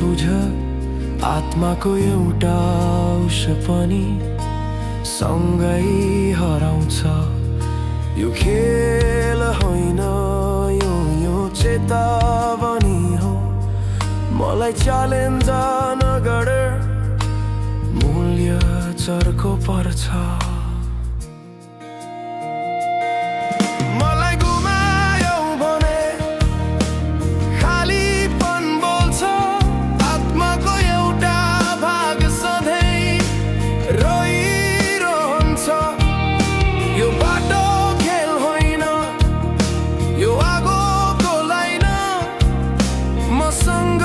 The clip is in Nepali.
बुझ आत्माको एउटा अंश पनि सँगै हराउँछ। यो खेल होइन, यो चेतावनी हो। मलाई च्यालेन्ज नगर, मूल्य चर्को पर्छ। मलाई गुमायौ भने खालीपन बोल्छ। आत्माको एउटा भाग सधैँ रोइरहन्छ। यो बाटो खेल होइन, यो आगोको लाइन मसँग